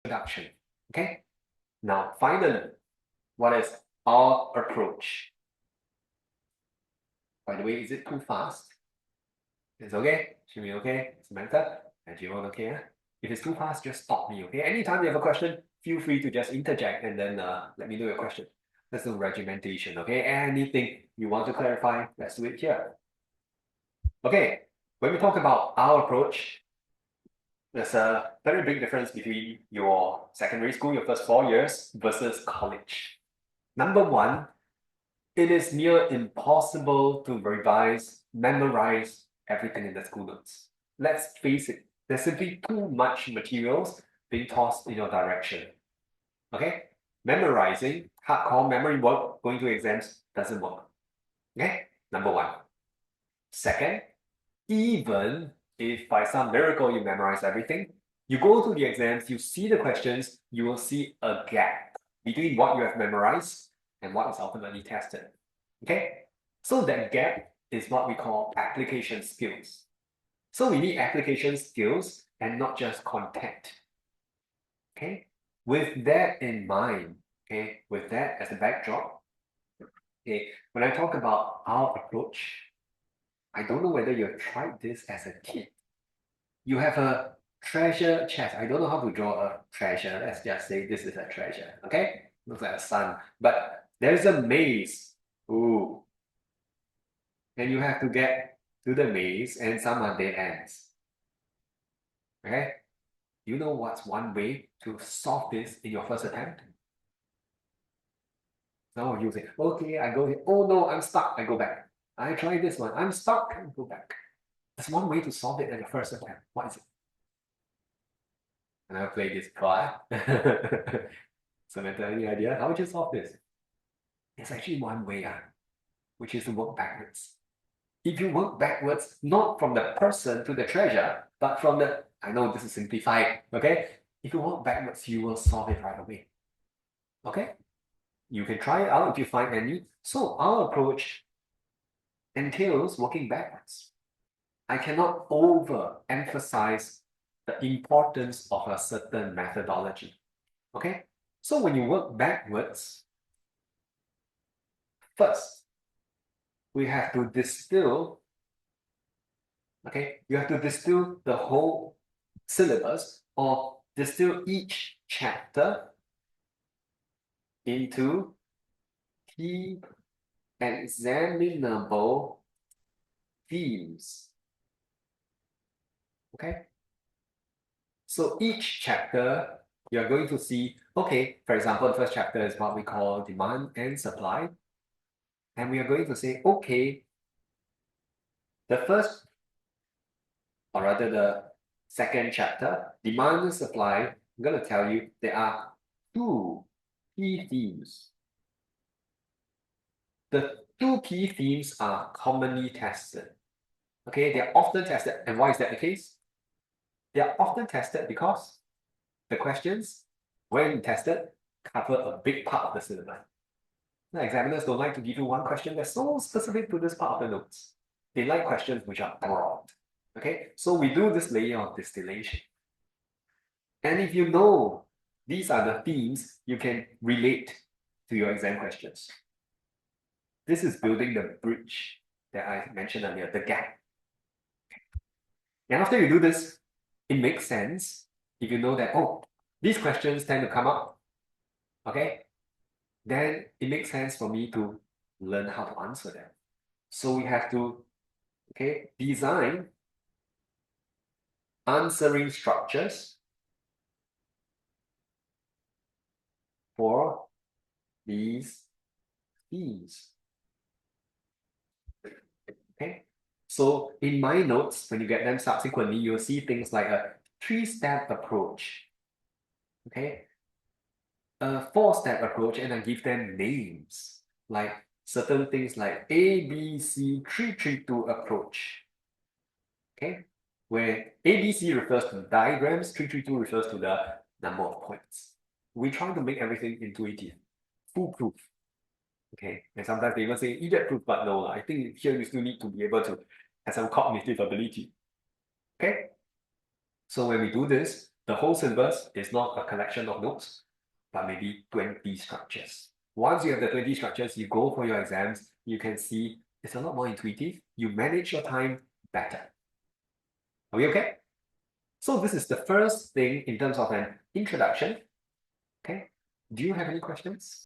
introduction. Okay. Now, finally, what is our approach? By the way, is it too fast? It's okay. Should be okay. Samantha and Jivon, okay? Huh? If it's too fast, just stop me. Okay. Anytime you have a question, feel free to just interject and then let me know your question. Let's do regimentation. Okay. Anything you want to clarify, let's do it here. Okay. When we talk about our approach, there's a very big difference between your secondary school, your first 4 years, versus college. Number one, it is near impossible to revise, memorize everything in the school notes. Let's face it, there's simply too much materials being tossed in your direction. Okay? Memorizing, hardcore memory work, going to exams doesn't work. Okay? Number one. Second, even if by some miracle you memorize everything, you go to the exams, you see the questions, you will see a gap between what you have memorized and what is ultimately tested. Okay? So that gap is what we call application skills. So we need application skills and not just content. Okay? With that in mind, okay, with that as a backdrop, okay, when I talk about our approach, I don't know whether you've tried this as a kid. You have a treasure chest. I don't know how to draw a treasure. Let's just say this is a treasure. Okay? Looks like a sun. But there's a maze. Ooh. And you have to get to the maze, and some are dead ends. Okay? You know what's one way to solve this in your first attempt? Some of you say, okay, I go here. Oh no, I'm stuck. I go back. I try this one. I'm stuck. I go back. There's one way to solve it at your first attempt. What is it? And I've played this before. Samantha, any idea? How would you solve this? There's actually one way, which is to work backwards. If you work backwards, not from the person to the treasure, but from the, I know this is simplified, okay? If you work backwards, you will solve it right away. Okay? You can try it out if you find any. So our approach entails working backwards. I cannot overemphasize the importance of a certain methodology. Okay? So when you work backwards, first, we have to distill, okay? You have to distill the whole syllabus or distill each chapter into key examinable themes. Okay? So each chapter, you're going to see, okay, for example, the first chapter is what we call demand and supply. And we are going to say, okay, the first, or rather the second chapter, demand and supply, I'm going to tell you there are two key themes. The two key themes are commonly tested. Okay, they are often tested. And why is that the case? They are often tested because the questions, when tested, cover a big part of the syllabus. The examiners don't like to give you one question that's so specific to this part of the notes. They like questions which are broad. Okay, so we do this layer of distillation. And if you know these are the themes, you can relate to your exam questions. This is building the bridge that I mentioned earlier, the gap. And after you do this, it makes sense if you know that, oh, these questions tend to come up, okay? Then it makes sense for me to learn how to answer them. So we have to, okay, design answering structures for these themes. Okay, so in my notes, when you get them subsequently, you'll see things like a 3-step approach. Okay, a 4-step approach, and I give them names like certain things like ABC 332 approach. Okay, where ABC refers to the diagrams, 332 refers to the number of points. We try to make everything intuitive, foolproof. Okay, and sometimes they even say idiot proof, but no, I think here you still need to be able to have some cognitive ability. Okay, so when we do this, The whole syllabus is not a collection of notes, but maybe 20 structures. Once you have the 20 structures, you go for your exams, you can see it's a lot more intuitive. You manage your time better. Are we okay? So this is the first thing in terms of an introduction. Okay. Do you have any questions?